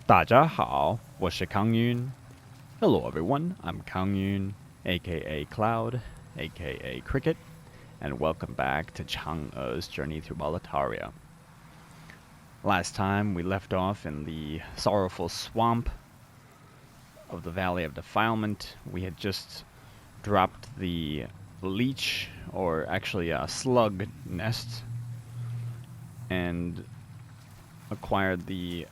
大家好，我是康云. Hello everyone, I'm Kang Yun, aka Cloud, aka Cricket, and welcome back to Chang'e's journey through Boletaria. Last time we left off in the Sorrowful Swamp of the Valley of Defilement. We had just dropped the leech, or actually a slug nest, and acquired the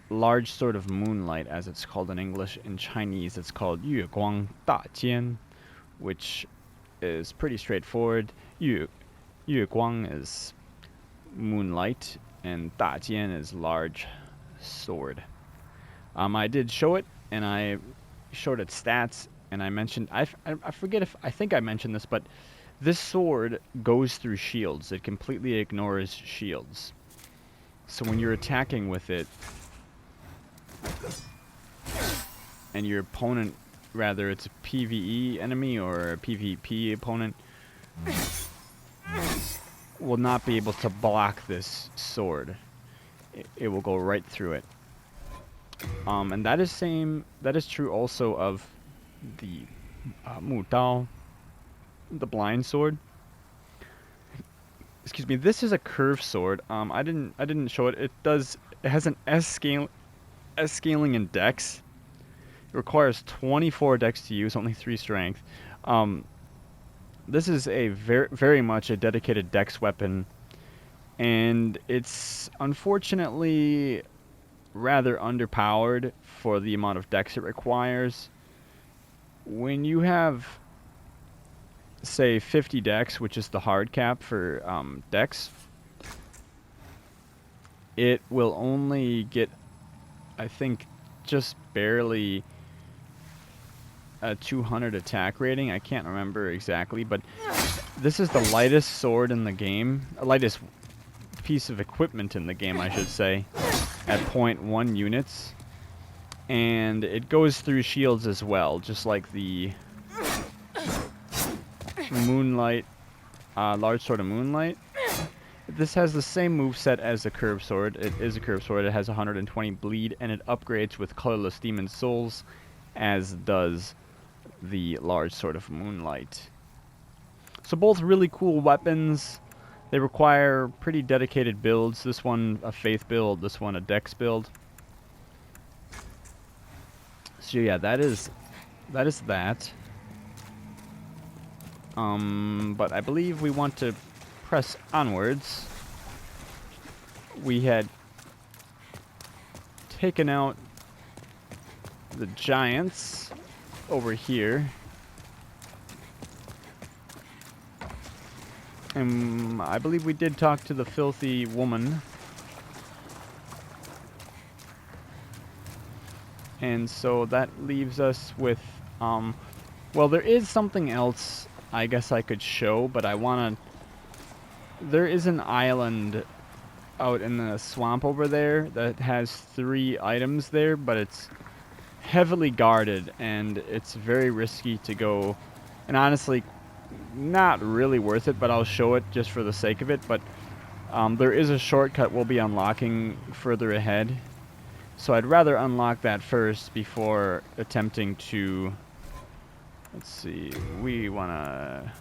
large sword of Moonlight, as it's called in English. In Chinese, it's called 月光大减, which is pretty straightforward. 月光 is moonlight, and 大减 is large sword. I did show it, and I showed its stats, and I mentioned, I forget if, I think I mentioned this, but this sword goes through shields. It completely ignores shields. So when you're attacking with it, and your opponent, rather it's a PvE enemy or a PvP opponent, will not be able to block this sword. It will go right through it. And that is true also of the Mu Dao, the blind sword. Excuse me. This is a curved sword. I didn't show it. It has an S scaling in dex. It requires 24 dex to use, only 3 strength. This is a very much a dedicated dex weapon, and it's unfortunately rather underpowered for the amount of dex it requires. When you have, say, 50 dex, which is the hard cap for dex, it will only get, I think, just barely a 200 attack rating. I can't remember exactly, but this is the lightest sword in the game, lightest piece of equipment in the game, I should say, at 0.1 units. And it goes through shields as well, just like the Moonlight, large sword of Moonlight. This has the same moveset as the curved sword. It is a curved sword. It has 120 bleed, and it upgrades with colorless demon souls, as does the large sword of Moonlight. So both really cool weapons. They require pretty dedicated builds. This one a faith build, this one a dex build. So yeah, that is that. But I believe we want to press onwards. We had taken out the giants over here. And I believe we did talk to the filthy woman. And so that leaves us with, well, there is something else I guess I could show, but I want to, there is an island out in the swamp over there that has 3 items there, but it's heavily guarded, and it's very risky to go, and honestly, not really worth it, but I'll show it just for the sake of it. But there is a shortcut we'll be unlocking further ahead, so I'd rather unlock that first before attempting to, let's see, we want to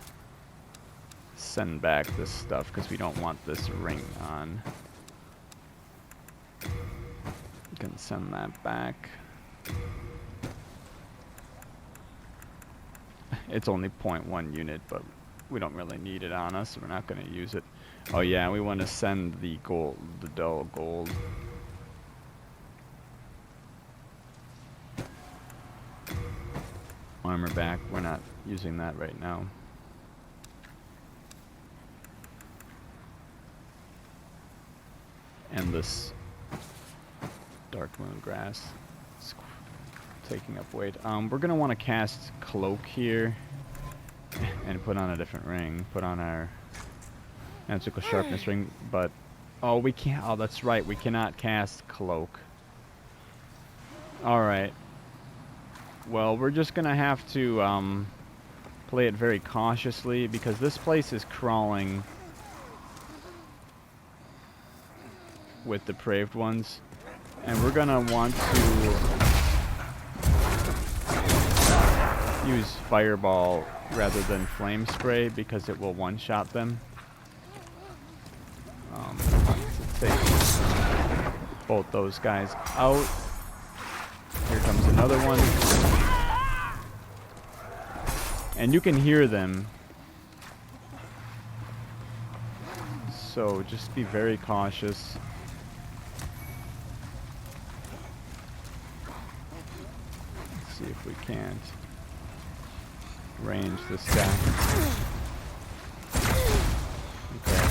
send back this stuff because we don't want this ring on. We can send that back. It's only 0.1 unit, but we don't really need it on us, so we're not going to use it. Oh yeah, we want to send the gold, the dull gold. Armor back, we're not using that right now. And this dark moon grass. It's taking up weight. We're gonna want to cast cloak here and put on a different ring. Put on our magical sharpness ring, but oh, we can't. Oh, that's right. We cannot cast cloak. All right. Well, we're just gonna have to play it very cautiously because this place is crawling with depraved ones. And we're gonna want to use fireball rather than flame spray because it will one-shot them. Let's take both those guys out. Here comes another one. And you can hear them. So just be very cautious. Let's see if we can't range this guy. Okay.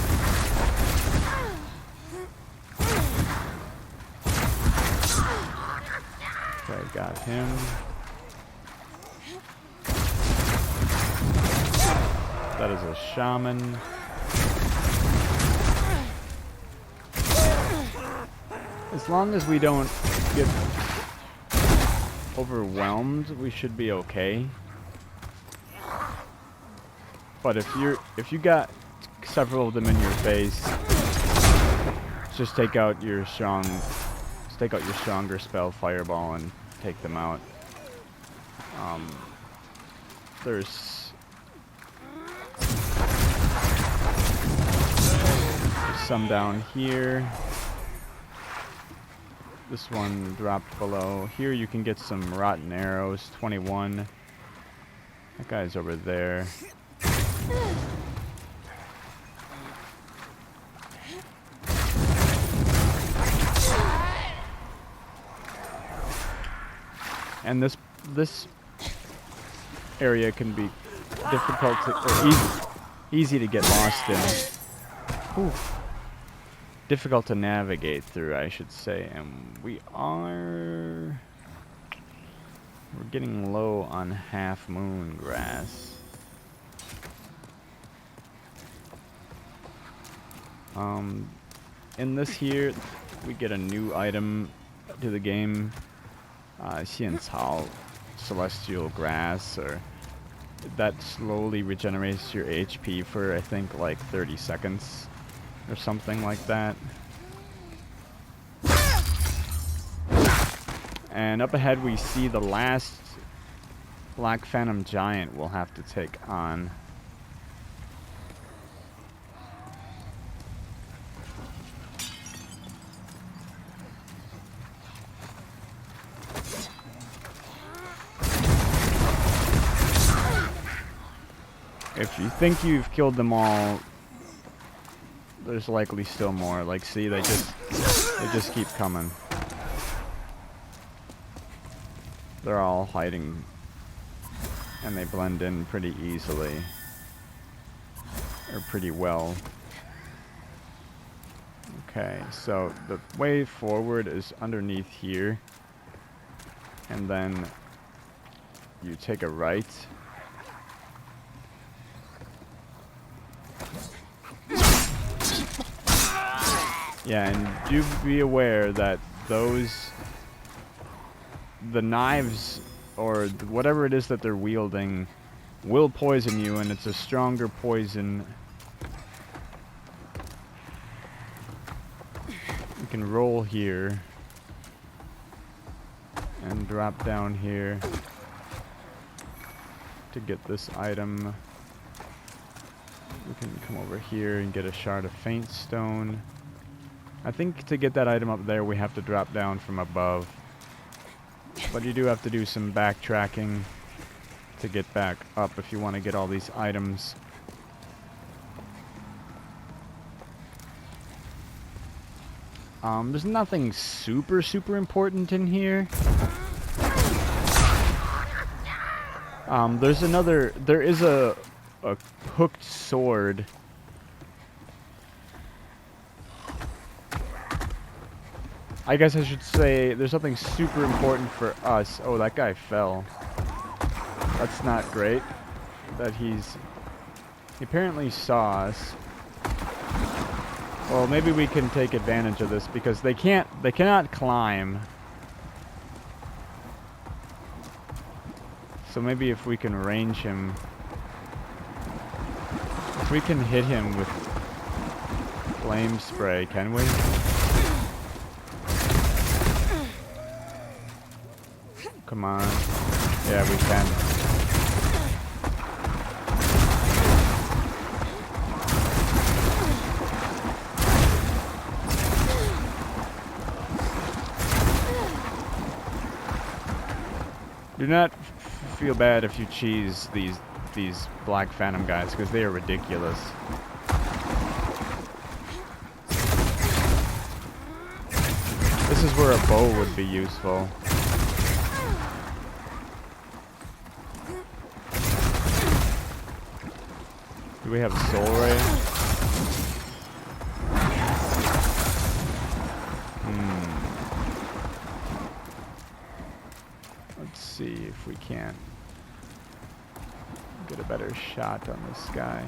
Okay, got him. That is a shaman. As long as we don't get overwhelmed, we should be okay. But if you got several of them in your face, just take out your stronger spell, fireball, and take them out. There's some down here. This one dropped below. Here you can get some rotten arrows, 21. That guy's over there. And this area can be difficult to, or easy to get lost in. Whew. Difficult to navigate through, I should say, and we're getting low on half moon grass. In this here, we get a new item to the game, 仙草, celestial grass, or that slowly regenerates your HP for I think like 30 seconds. Or something like that. And up ahead we see the last Black Phantom Giant we'll have to take on. If you think you've killed them all, there's likely still more. Like, see, they just keep coming. They're all hiding, and they blend in pretty easily, or pretty well. Okay, so the way forward is underneath here, and then you take a right. Yeah, and do be aware that the knives, or whatever it is that they're wielding, will poison you, and it's a stronger poison. You can roll here, and drop down here to get this item. We can come over here and get a shard of faint stone. I think to get that item up there, we have to drop down from above. But you do have to do some backtracking to get back up if you want to get all these items. There's nothing super important in here. There is a hooked sword. I guess I should say there's something super important for us. Oh, that guy fell. That's not great. That he apparently saw us. Well, maybe we can take advantage of this because they cannot climb. So maybe if we can range him, if we can hit him with flame spray, can we? come on. Yeah, we can. Do not feel bad if you cheese these Black Phantom guys, because they are ridiculous. This is where a bow would be useful. Do we have Soul Ray? Let's see if we can't get a better shot on this guy.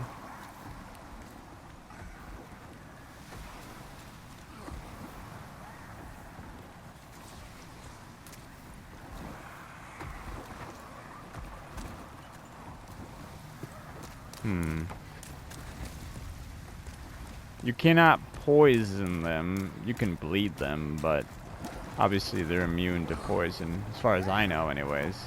You cannot poison them. You can bleed them, but obviously they're immune to poison, as far as I know anyways.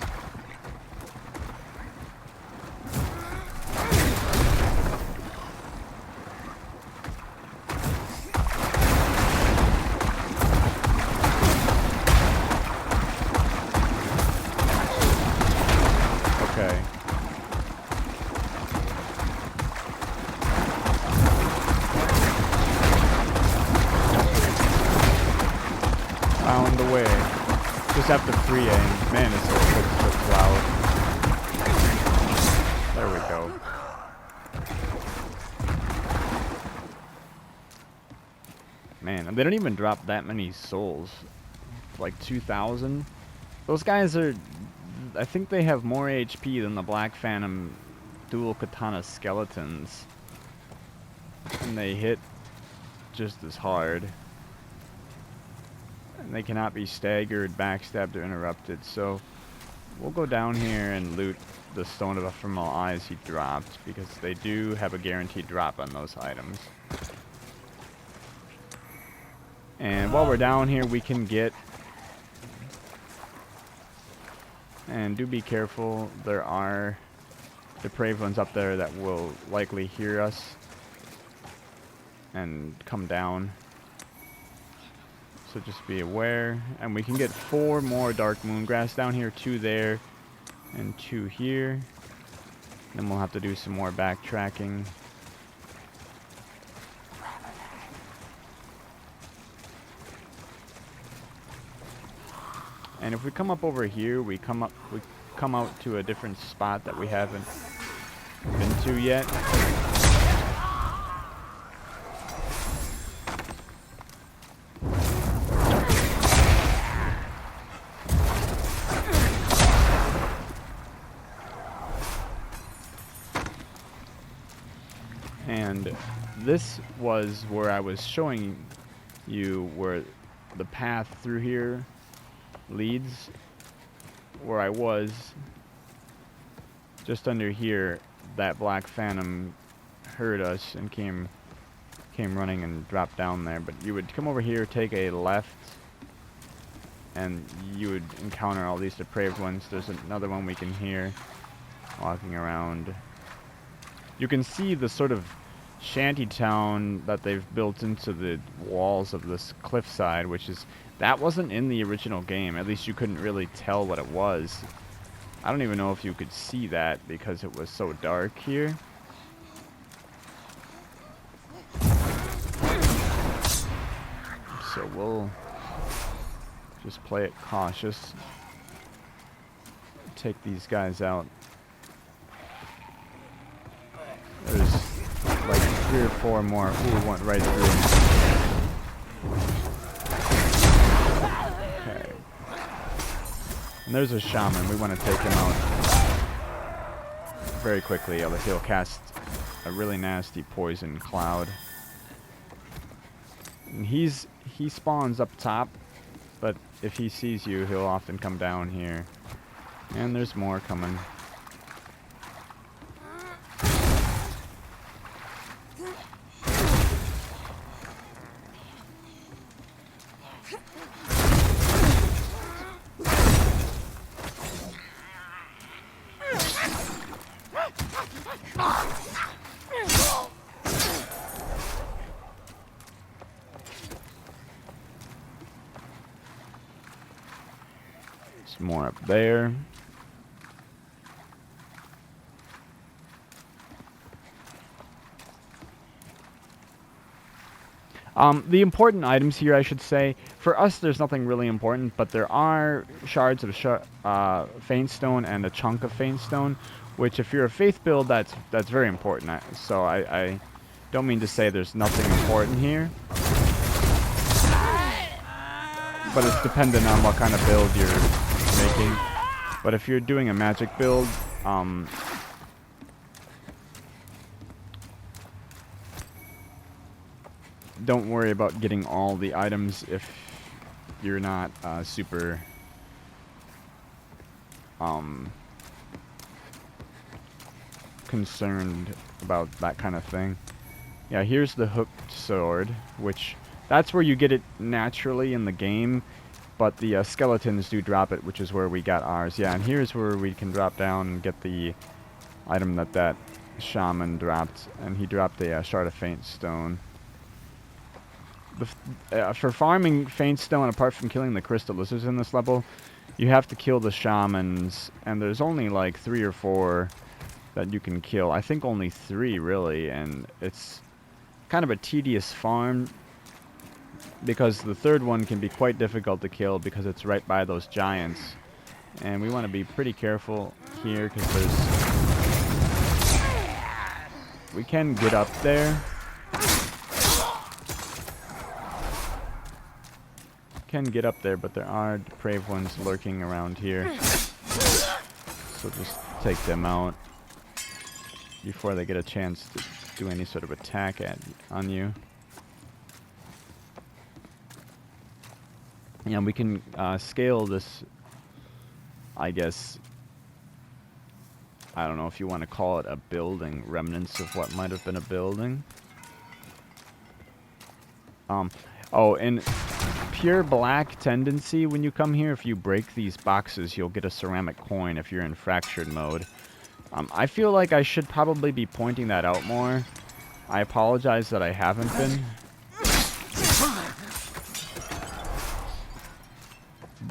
Okay. Found the way. Just have to free aim. Man, it's so loud. There we go. Man, they don't even drop that many souls. Like 2,000. Those guys are... I think they have more HP than the Black Phantom dual katana skeletons. And they hit just as hard. And they cannot be staggered, backstabbed, or interrupted. So we'll go down here and loot the Stone of Ephemeral Eyes he dropped, because they do have a guaranteed drop on those items. And while we're down here, we can get... And do be careful, there are depraved ones up there that will likely hear us and come down. So just be aware. And we can get 4 more Dark Moongrass down here, 2 there, and 2 here. Then we'll have to do some more backtracking. And if we come up over here, we come out to a different spot that we haven't been to yet. And this was where I was showing you where the path through here leads. Where I was just under here, that Black Phantom heard us and came running and dropped down there. But you would come over here, take a left, and you would encounter all these depraved ones. There's another one we can hear walking around. You can see the sort of shanty town that they've built into the walls of this cliffside, which is... That wasn't in the original game. At least you couldn't really tell what it was. I don't even know if you could see that because it was so dark here. So we'll just play it cautious. Take these guys out. There's like 3 or 4 more. Ooh, went right through. And there's a shaman. We want to take him out very quickly. He'll cast a really nasty poison cloud. And he spawns up top, but if he sees you, he'll often come down here. And there's more coming. There's more up there. The important items here, I should say, for us there's nothing really important, but there are shards of Faint Stone and a chunk of Faint Stone, which if you're a Faith build, that's very important. So I don't mean to say there's nothing important here, but it's dependent on what kind of build you're making. But if you're doing a magic build, don't worry about getting all the items if you're not super concerned about that kind of thing. Yeah, here's the hooked sword, which that's where you get it naturally in the game, but the skeletons do drop it, which is where we got ours. Yeah, and here's where we can drop down and get the item that shaman dropped, and he dropped a shard of Faint Stone. For farming Faint Stone, apart from killing the crystal lizards in this level, you have to kill the shamans, and there's only like 3 or 4 that you can kill. I think only 3 really, and it's kind of a tedious farm because the 3rd one can be quite difficult to kill because it's right by those giants, and we want to be pretty careful here because we can get up there. Can get up there, but there are depraved ones lurking around here, so just take them out before they get a chance to do any sort of attack on you. Yeah, we can scale this, I guess. I don't know if you want to call it a building, remnants of what might have been a building. Oh, and pure black tendency when you come here, if you break these boxes, you'll get a ceramic coin if you're in fractured mode. I feel like I should probably be pointing that out more. I apologize that I haven't been.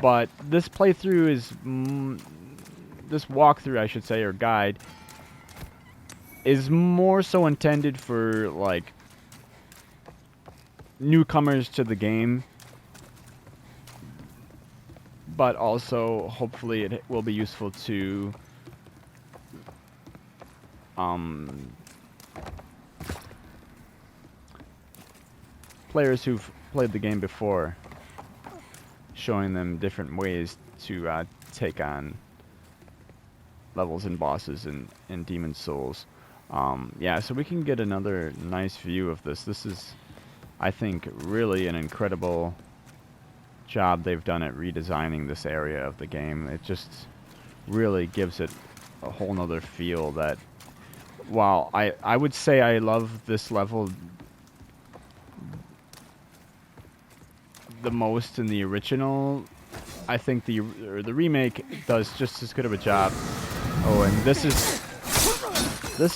But this playthrough is... this walkthrough, I should say, or guide, is more so intended for, like, newcomers to the game. But also, hopefully, it will be useful to players who've played the game before, showing them different ways to take on levels and bosses in Demon Souls. Yeah, so we can get another nice view of this. This is, I think, really an incredible job they've done at redesigning this area of the game. It just really gives it a whole nother feel that, while I would say I love this level the most in the original, I think the remake does just as good of a job. Oh, and this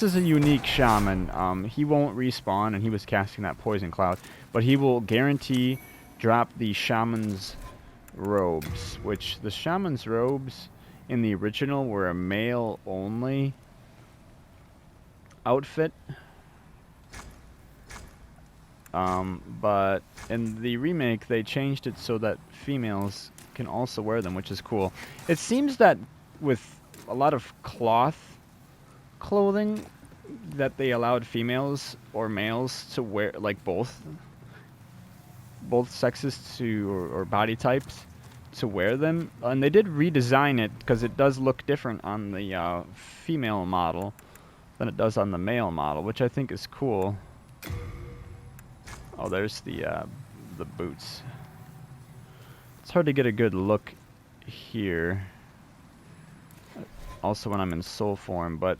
is a unique shaman. He won't respawn, and he was casting that poison cloud, but he will guarantee drop the shaman's robes, which the shaman's robes in the original were a male only outfit. But in the remake, they changed it so that females can also wear them, which is cool. It seems that with a lot of cloth clothing, that they allowed females or males to wear, like both sexes to, or body types to wear them. And they did redesign it because it does look different on the female model than it does on the male model, which I think is cool. Oh, there's the boots. It's hard to get a good look here. Also when I'm in soul form, but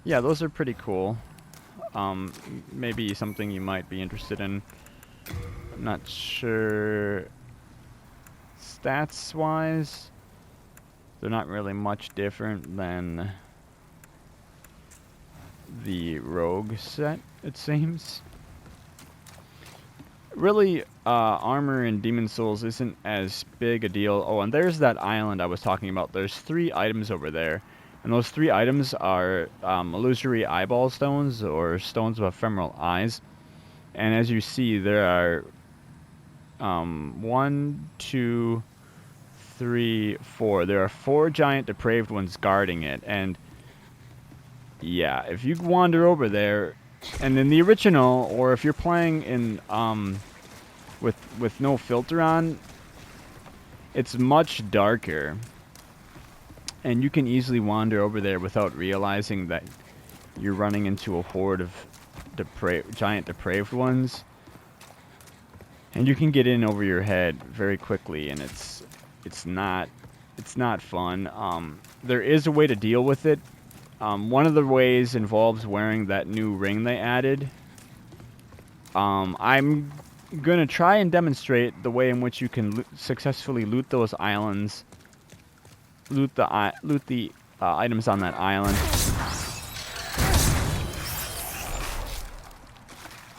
yeah, those are pretty cool. Maybe something you might be interested in. I'm not sure. Stats-wise, they're not really much different than the rogue set, it seems. really, armor in Demon Souls isn't as big a deal. Oh, and there's that island I was talking about. There's 3 items over there. And those 3 items are illusory eyeball stones, or stones of ephemeral eyes. And as you see, there are 1, 2, 3, 4. There are 4 giant depraved ones guarding it. And yeah, if you wander over there, and in the original, or if you're playing in with no filter on, it's much darker, and you can easily wander over there without realizing that you're running into a horde of giant depraved ones, and you can get in over your head very quickly, and it's not fun. There is a way to deal with it. One of the ways involves wearing that new ring they added. I'm gonna try and demonstrate the way in which you can successfully loot those islands, loot the items on that island,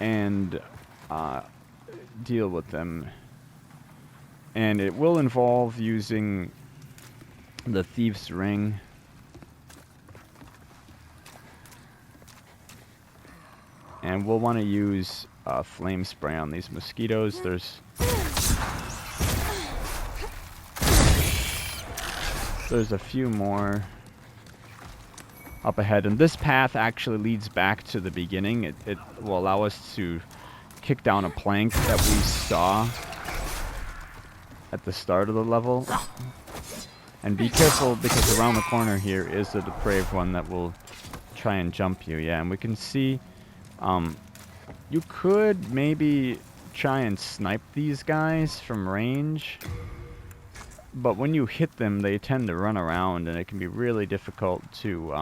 and deal with them. And it will involve using the Thief's Ring. And we'll want to use flame spray on these mosquitoes. There's a few more up ahead, and this path actually leads back to the beginning. It will allow us to kick down a plank that we saw at the start of the level. And be careful, because around the corner here is the depraved one that will try and jump you. Yeah, and we can see you could maybe try and snipe these guys from range, but when you hit them, they tend to run around, and it can be really difficult to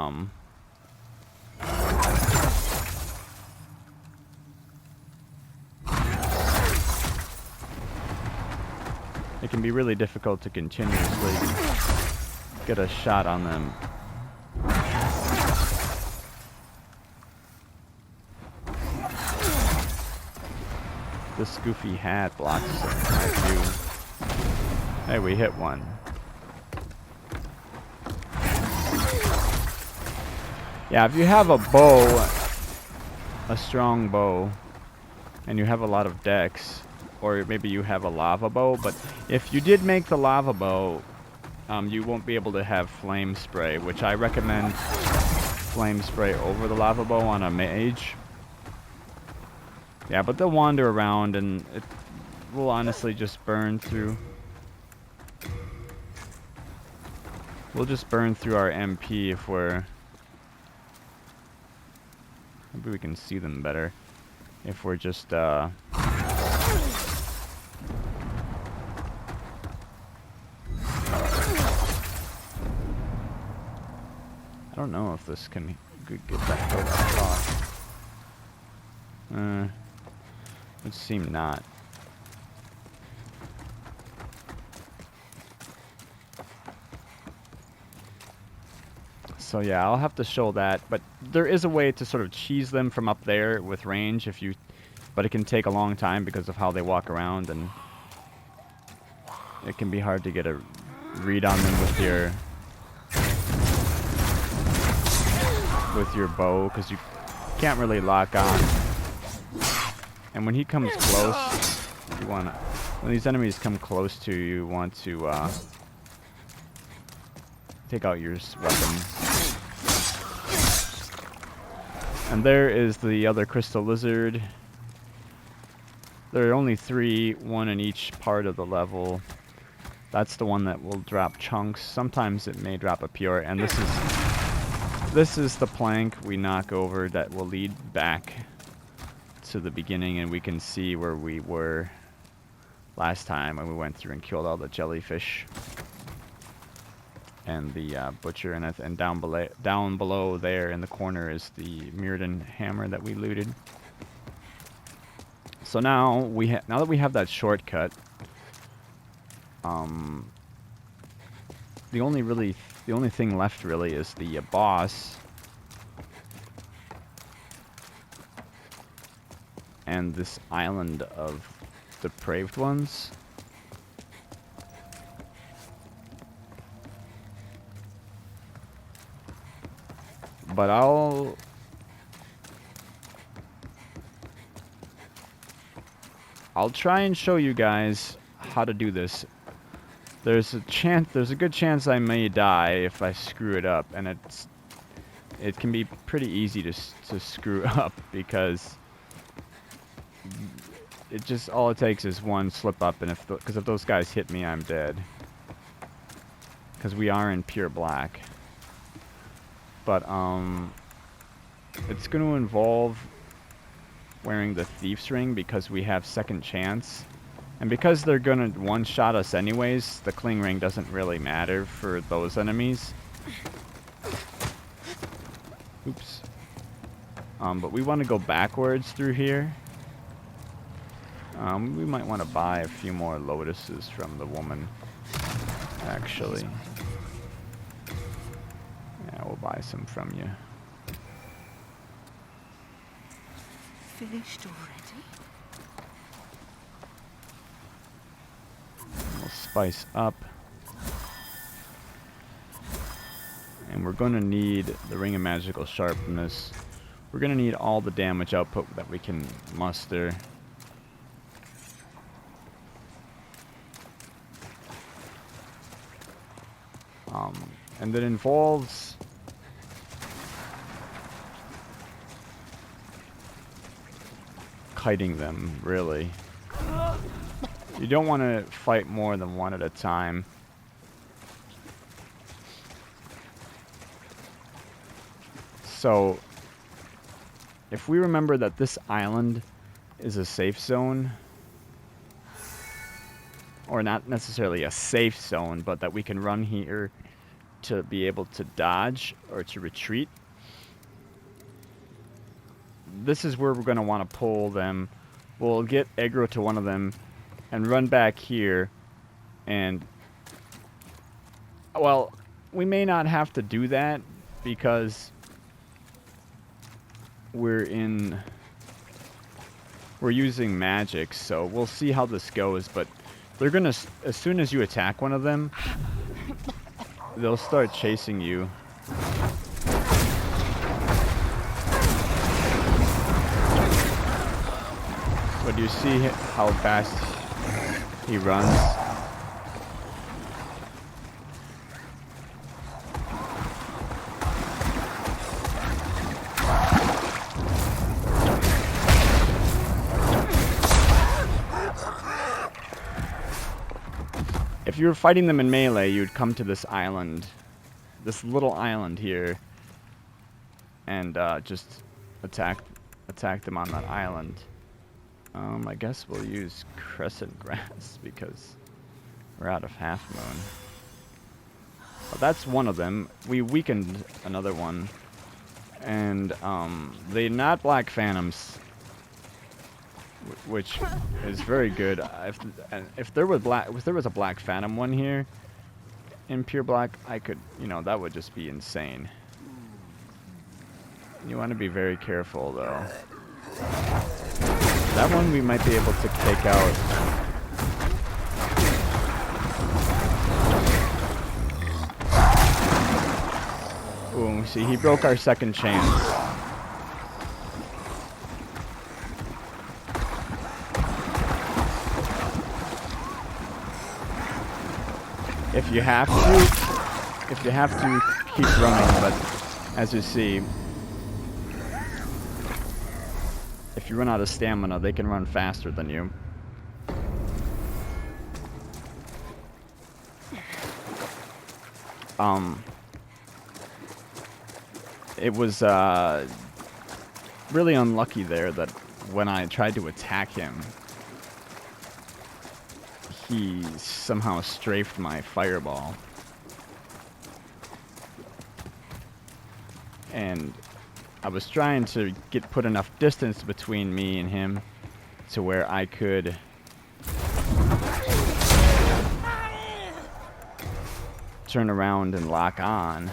continuously get a shot on them. This goofy hat blocks my view. Hey, we hit one. Yeah, if you have a bow, a strong bow, and you have a lot of dex, or maybe you have a lava bow, but if you did make the lava bow, you won't be able to have flame spray, which I recommend flame spray over the lava bow on a mage. Yeah, but they'll wander around, and it will honestly just burn through. We'll just burn through our MP if we're... Maybe we can see them better if we're just, I don't know if this can get that close off. Would seem not. So yeah, I'll have to show that, but there is a way to sort of cheese them from up there with range but it can take a long time because of how they walk around, and it can be hard to get a read on them with your bow, because you can't really lock on. And when he comes close, when these enemies come close to you, you want to take out your weapon. And there is the other crystal lizard. There are only 3, 1 in each part of the level. That's the one that will drop chunks. Sometimes it may drop a pure, and this is the plank we knock over that will lead back to the beginning, and we can see where we were last time when we went through and killed all the jellyfish and the butcher, and down below there in the corner is the Mirrodin hammer that we looted. So now that we have that shortcut, the only thing left really is the boss and this island of depraved ones. But I'll try and show you guys how to do this. There's a good chance I may die if I screw it up, and it can be pretty easy to screw up because all it takes is one slip up, and if those guys hit me, I'm dead. Because we are in pure black. But it's going to involve wearing the thief's ring because we have second chance, and because they're going to one-shot us anyways, the cling ring doesn't really matter for those enemies. Oops. But we want to go backwards through here. We might want to buy a few more lotuses from the woman, actually. Yeah, we'll buy some from you. Finished already? We'll spice up. And we're going to need the Ring of Magical Sharpness. We're going to need all the damage output that we can muster. And that involves kiting them, really. You don't want to fight more than one at a time. So, if we remember that this island is a safe zone, or not necessarily a safe zone, but that we can run here to be able to dodge or to retreat, this is where we're going to want to pull them. We'll get aggro to one of them and run back here, and well, we may not have to do that because we're using magic, so we'll see how this goes. But they're gonna, as soon as you attack one of them, they'll start chasing you. But you see how fast he runs? If you were fighting them in melee, you'd come to this island, this little island here, and just attack them on that island. I guess we'll use crescent grass because we're out of half moon. Well, that's one of them. We weakened another one, and they're not black phantoms, which is very good. If there was a black phantom one here in pure black, I could, that would just be insane. You want to be very careful though. That one we might be able to take out. Ooh, see, he broke our second chance. If you have to keep running, but as you see, if you run out of stamina, they can run faster than you. It was really unlucky there that when I tried to attack him, he somehow strafed my fireball. And I was trying to put enough distance between me and him to where I could turn around and lock on.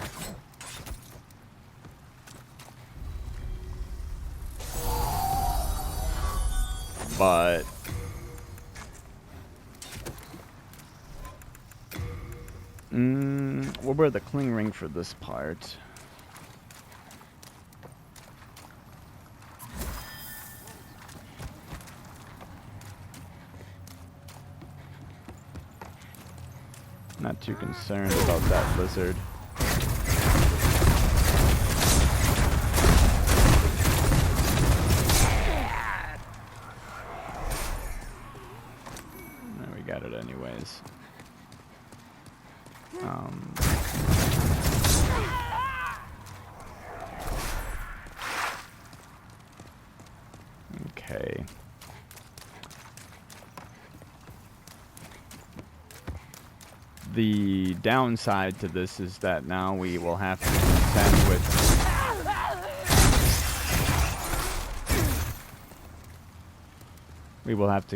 But We'll wear the cling ring for this part. Not too concerned about that lizard. We got it anyways. Okay. The downside to this is that now we will have to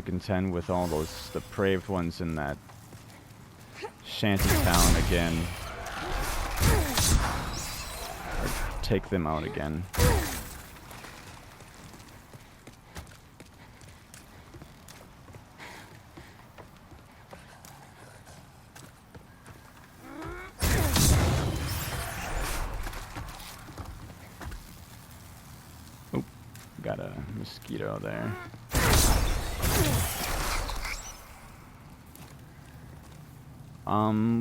contend with all those depraved ones in that shanty town again. Or take them out again. Oop, got a mosquito there.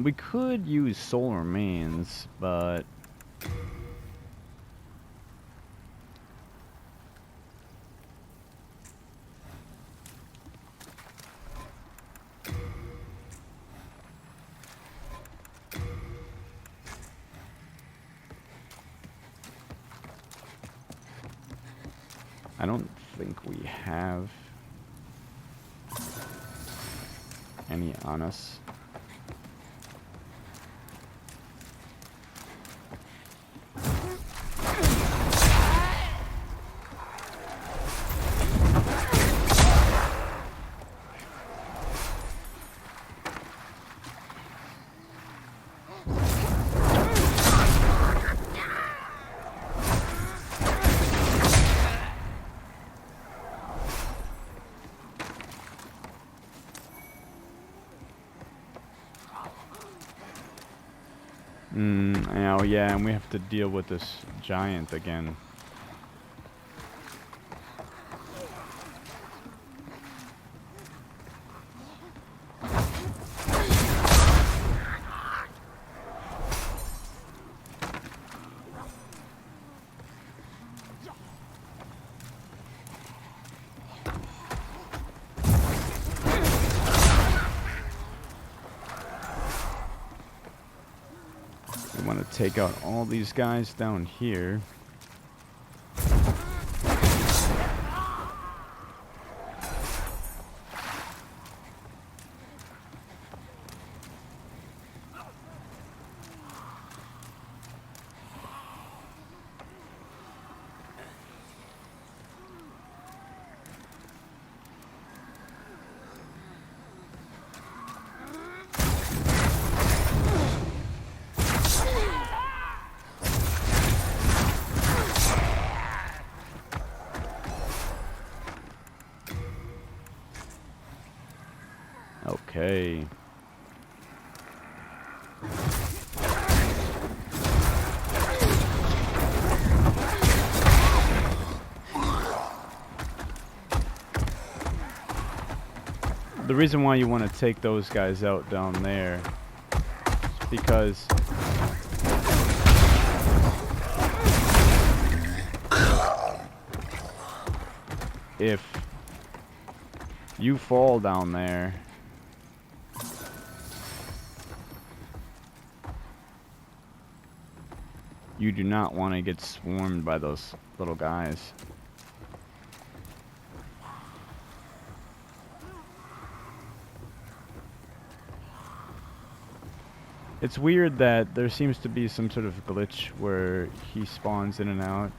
We could use soul remains, but I don't think we have any on us. Oh yeah, and we have to deal with this giant again. Take out all these guys down here. Okay. The reason why you want to take those guys out down there is because if you fall down there, you do not want to get swarmed by those little guys. It's weird that there seems to be some sort of glitch where he spawns in and out.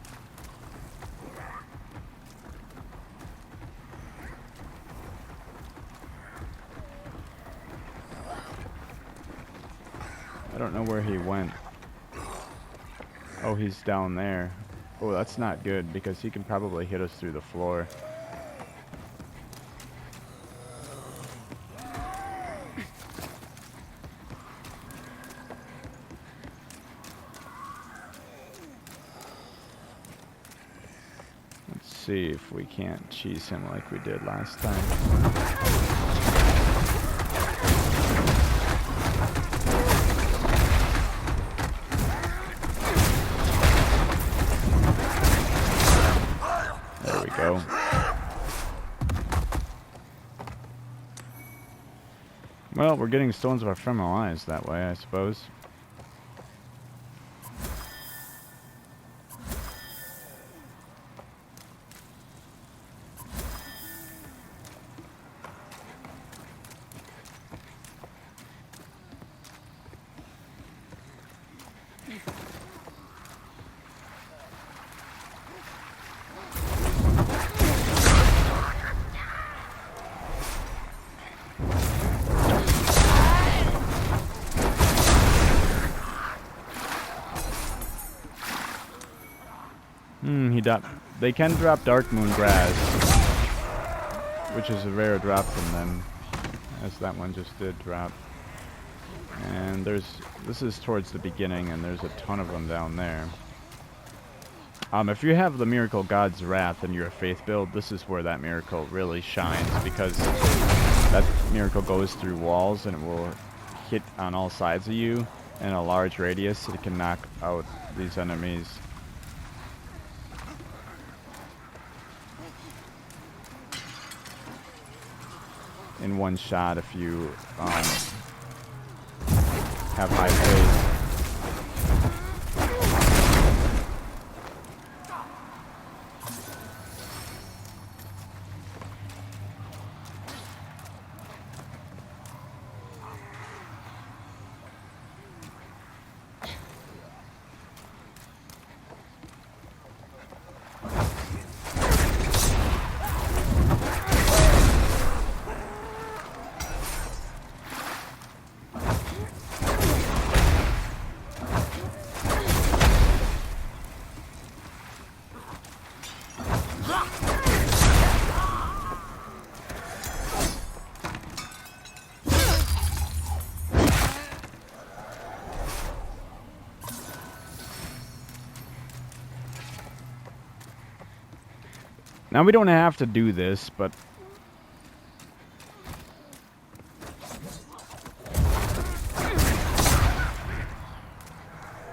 I don't know where he went. Oh, he's down there. Oh, that's not good because he can probably hit us through the floor. see if we can't cheese him like we did last time. There we go. Well, we're getting stones of ephemeral eyes that way, I suppose. They can drop dark moon grass, which is a rare drop from them, as that one just did drop. And this is towards the beginning, and there's a ton of them down there. If you have the Miracle God's Wrath and you're a faith build, this is where that miracle really shines, because that miracle goes through walls and it will hit on all sides of you in a large radius, so it can knock out these enemies. In one shot if you have high faith. Now we don't have to do this, but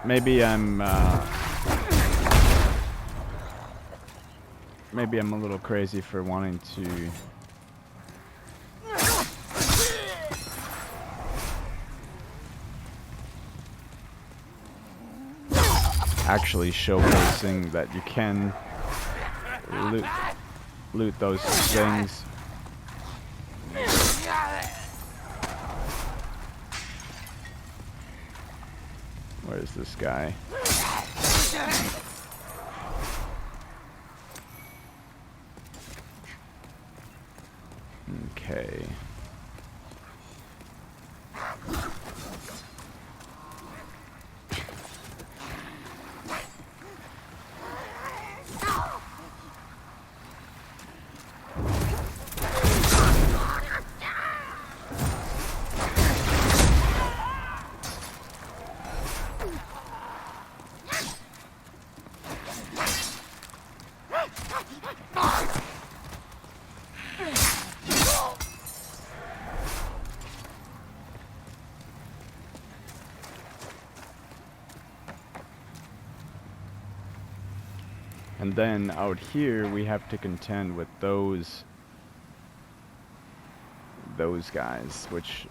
maybe I'm a little crazy for wanting to actually showcasing that you can loot those things. Where's this guy? Okay. And then out here we have to contend with those guys, which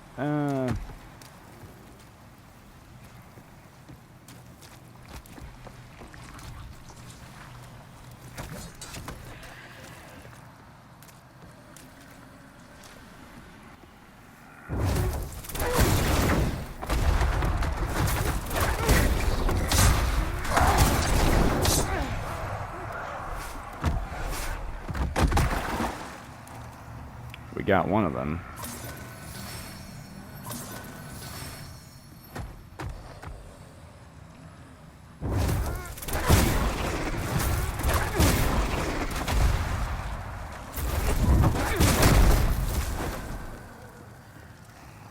we got one of them.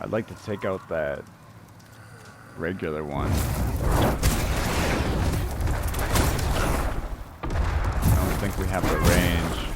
I'd like to take out that regular one. think we have the range.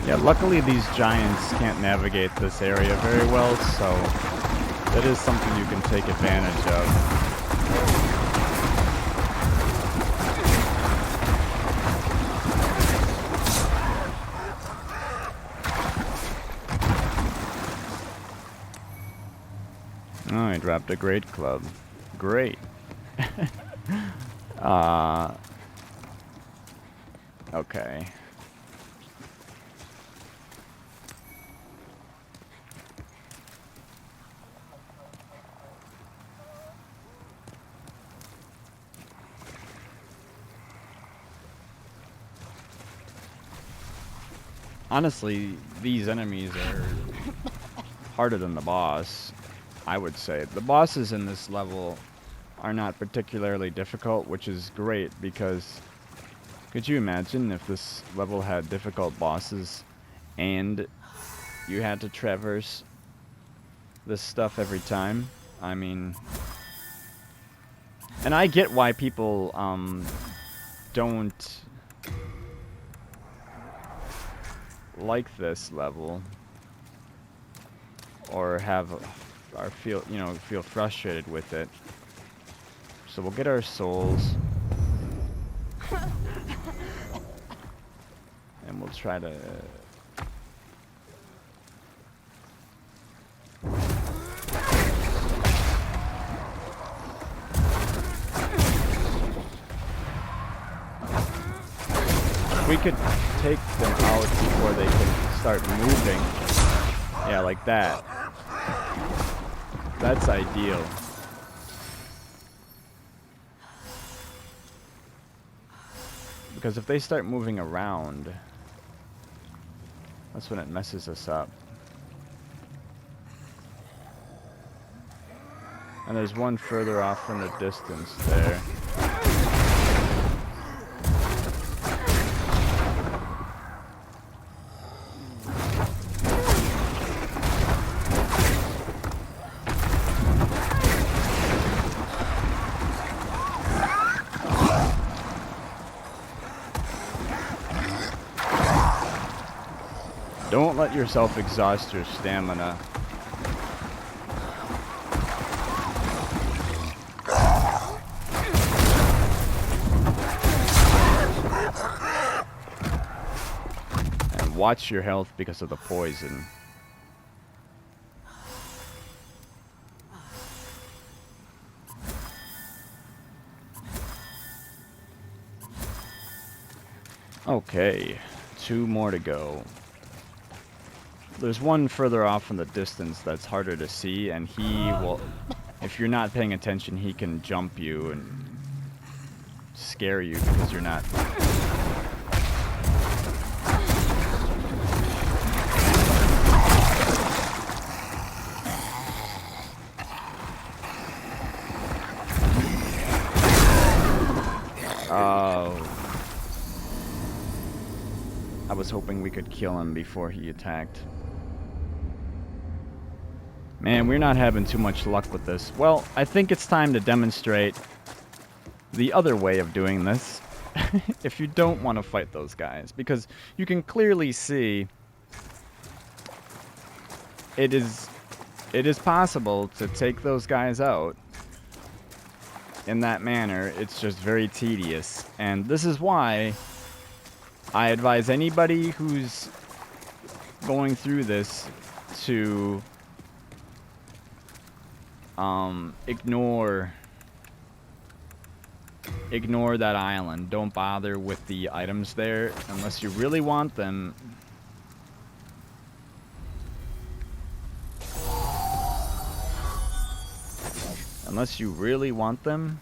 Yeah, luckily these giants can't navigate this area very well, so that is something you can take advantage of. Oh, I dropped a great club. Great. Okay. Honestly, these enemies are harder than the boss, I would say. The bosses in this level are not particularly difficult, which is great because could you imagine if this level had difficult bosses and you had to traverse this stuff every time? I mean, and I get why people don't like this level or feel frustrated with it. So we'll get our souls and we'll try to we could take them out before they can start moving. Yeah, like that. That's ideal. Because if they start moving around, that's when it messes us up. And there's one further off in the distance there. Don't let yourself exhaust your stamina. And watch your health because of the poison. Okay, 2 more to go. There's one further off in the distance that's harder to see, and he will, if you're not paying attention, he can jump you and scare you because you're not. Oh. I was hoping we could kill him before he attacked. Man, we're not having too much luck with this. Well, I think it's time to demonstrate the other way of doing this. If you don't want to fight those guys. Because you can clearly see it is possible to take those guys out in that manner. It's just very tedious, and this is why I advise anybody who's going through this to ignore that island. Don't bother with the items there unless you really want them. Unless you really want them.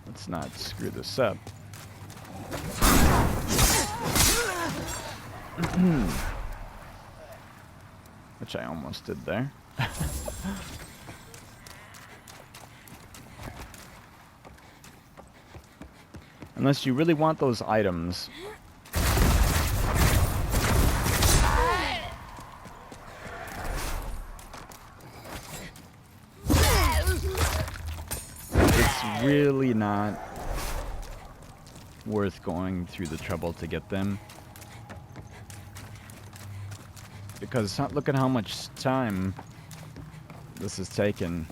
Let's not screw this up. Which I almost did there. Unless you really want those items. It's really not worth going through the trouble to get them. Because look at how much time this has taken.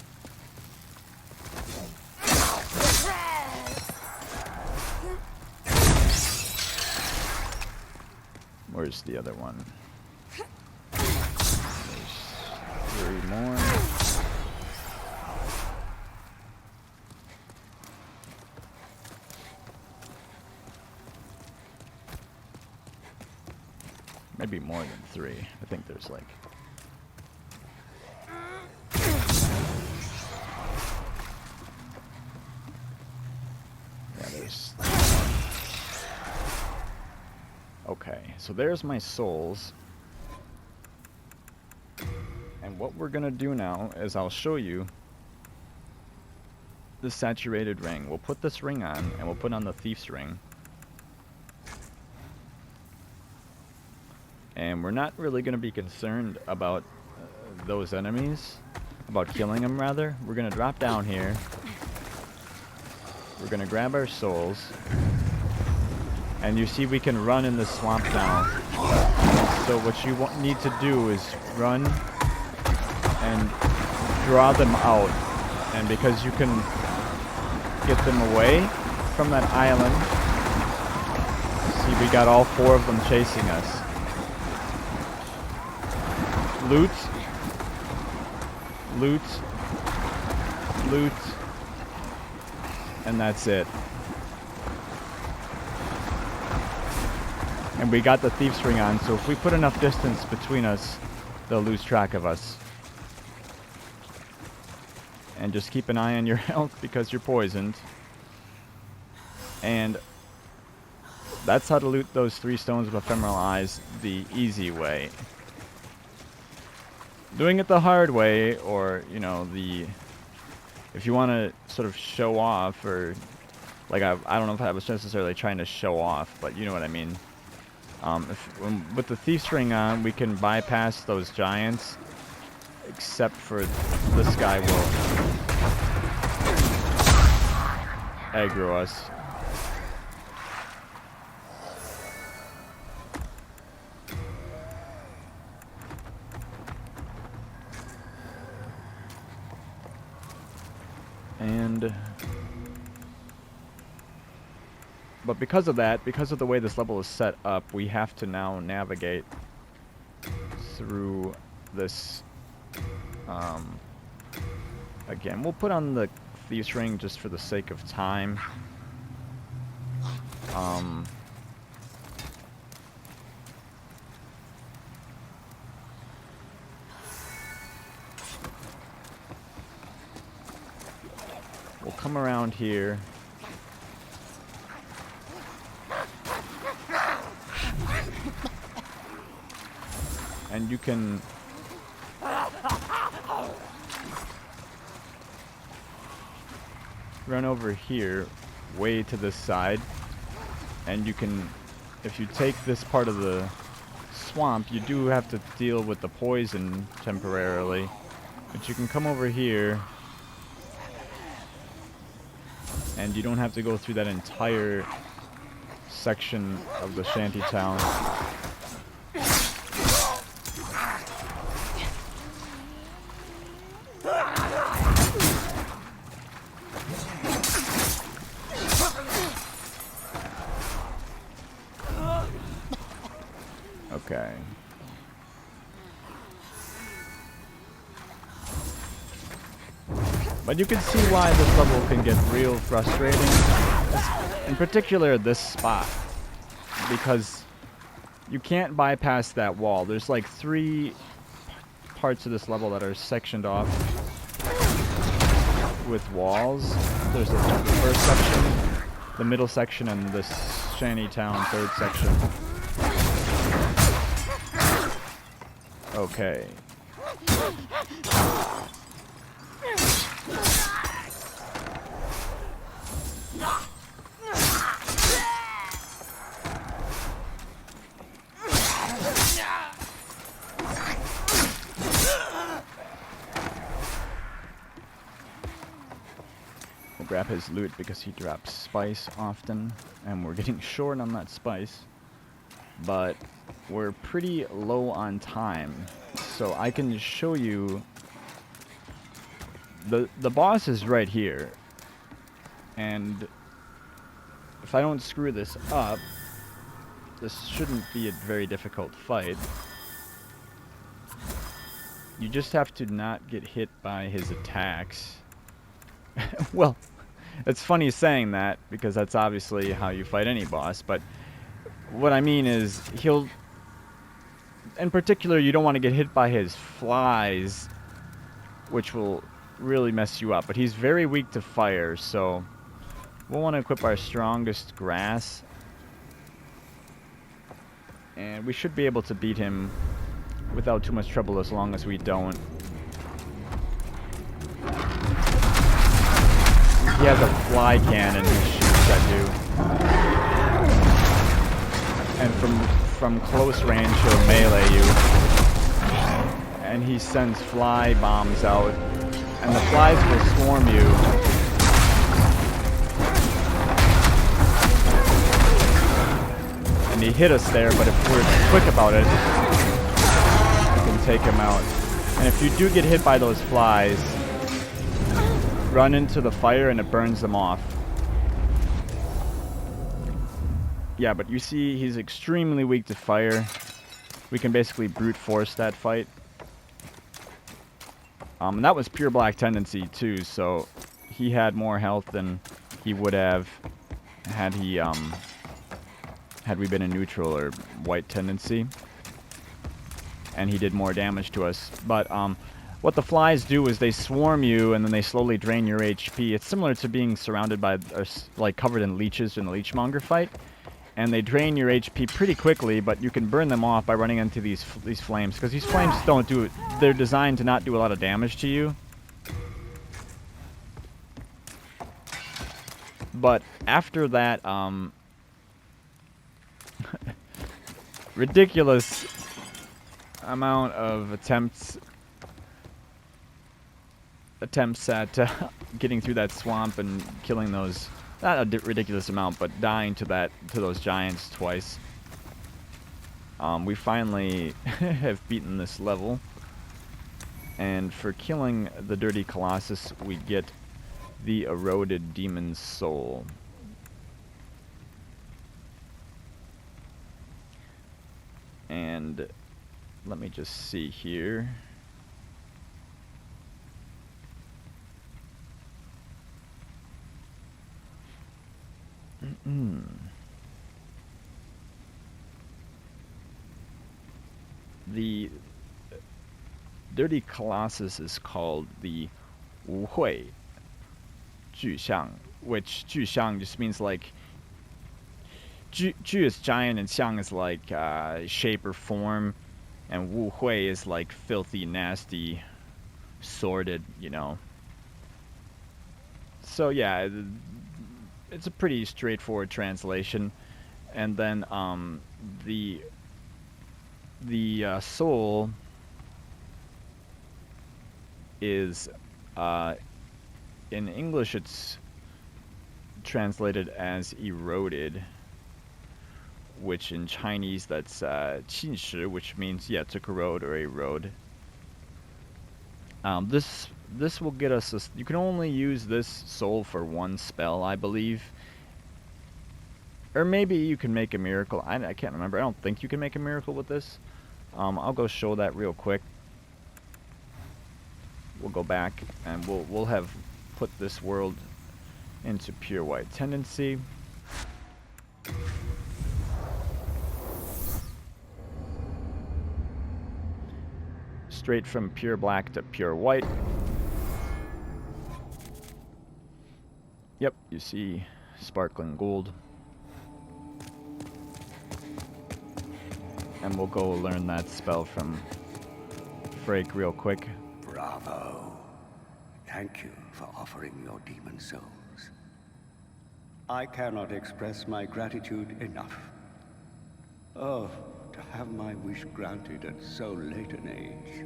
Where's the other one? There's 3 more. Maybe more than 3. I think there's like... Yeah, there's... Okay, so there's my souls. And what we're gonna do now is I'll show you the saturated ring. We'll put this ring on, and we'll put on the thief's ring. And we're not really gonna be concerned about those enemies, about killing them rather. We're gonna drop down here. We're gonna grab our souls. And you see we can run in the swamp now. So what you need to do is run and draw them out. And because you can get them away from that island, see we got all 4 of them chasing us. Loot, loot, loot, and that's it. And we got the thief's ring on, so if we put enough distance between us, they'll lose track of us. And just keep an eye on your health because you're poisoned. And that's how to loot those 3 stones of ephemeral eyes the easy way. Doing it the hard way, or, you know, if you want to sort of show off, or, like, I don't know if I was necessarily trying to show off, but you know what I mean. With the thief's ring on, we can bypass those giants, except for this guy will aggro us. But because of that, because of the way this level is set up, we have to now navigate through this. Again, we'll put on the Thief's Ring just for the sake of time. We'll come around here. And you can run over here way to this side, and you can, if you take this part of the swamp, you do have to deal with the poison temporarily, but you can come over here and you don't have to go through that entire section of the shanty town. Okay. But you can see why this level can get real frustrating. In particular, this spot. Because you can't bypass that wall. There's like 3 parts of this level that are sectioned off with walls. There's the first section, the middle section, and this shanty town 3rd section. Okay. We'll grab his loot because he drops spice often, and we're getting short on that spice. But we're pretty low on time, so I can show you the boss is right here, and if I don't screw this up, this shouldn't be a very difficult fight. You just have to not get hit by his attacks. Well, it's funny saying that because that's obviously how you fight any boss, but what I mean is he'll, in particular, you don't want to get hit by his flies, which will really mess you up. But he's very weak to fire, so we'll want to equip our strongest grass. And we should be able to beat him without too much trouble as long as we don't. He has a fly cannon he shoots at you. And from close range he'll melee you. And he sends fly bombs out. And the flies will swarm you. And he hit us there, but if we're quick about it, we can take him out. And if you do get hit by those flies, run into the fire and it burns them off. Yeah, but you see he's extremely weak to fire. We can basically brute force that fight. And that was pure black tendency too, so he had more health than he would have had he had we been in neutral or white tendency. And he did more damage to us. But what the flies do is they swarm you and then they slowly drain your HP. It's similar to being surrounded by, like, covered in leeches in the leechmonger fight. And they drain your HP pretty quickly, but you can burn them off by running into these flames. Because these flames don't do it. They're designed to not do a lot of damage to you. But after that, ridiculous amount of attempts at getting through that swamp and killing those, not a ridiculous amount, but dying to those giants twice. We finally have beaten this level, and for killing the Dirty Colossus we get the eroded demon's soul. And let me just see here. The Dirty Colossus is called the 污秽巨像, which 巨像 just means like 巨 is giant and 像 is like shape or form, and 污秽 is like filthy, nasty, sordid, you know. So yeah, it's a pretty straightforward translation. And then the soul is in English it's translated as eroded, which in Chinese that's 侵蚀, which means to corrode or erode. This will get us. You can only use this soul for one spell, I believe. Or maybe you can make a miracle. I can't remember. I don't think you can make a miracle with this. I'll go show that real quick. We'll go back and we'll have put this world into pure white tendency. Straight from pure black to pure white. Yep, you see sparkling gold. And we'll go learn that spell from Frake real quick. Bravo. Thank you for offering your demon souls. I cannot express my gratitude enough. Oh, to have my wish granted at so late an age.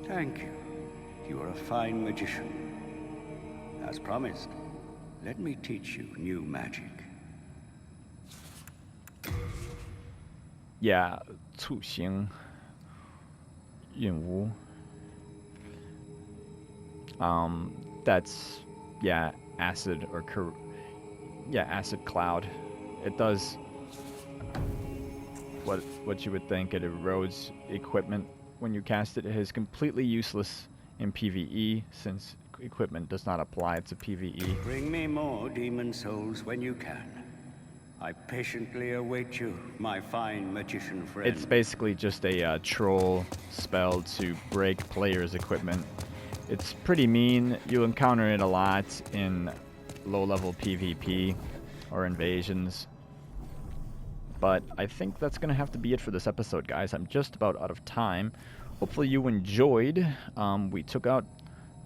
Thank you. You are a fine magician. As promised, let me teach you new magic. Yeah, 促行云雾. That's acid or acid cloud. It does what you would think. It erodes equipment when you cast it. It is completely useless in PvE since equipment does not apply to PvE. Bring me more demon souls when you can. I patiently await you, my fine magician friend. It's basically just a troll spell to break players' equipment. It's pretty mean. You encounter it a lot in low-level PvP or invasions. But I think that's going to have to be it for this episode, guys. I'm just about out of time. Hopefully you enjoyed. We took out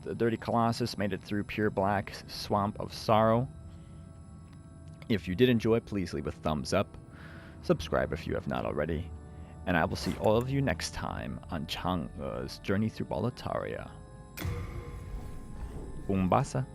the Dirty Colossus, made it through Pure Black Swamp of Sorrow. If you did enjoy, please leave a thumbs up. Subscribe if you have not already. And I will see all of you next time on Chang'e's journey through Boletaria. Umbasa.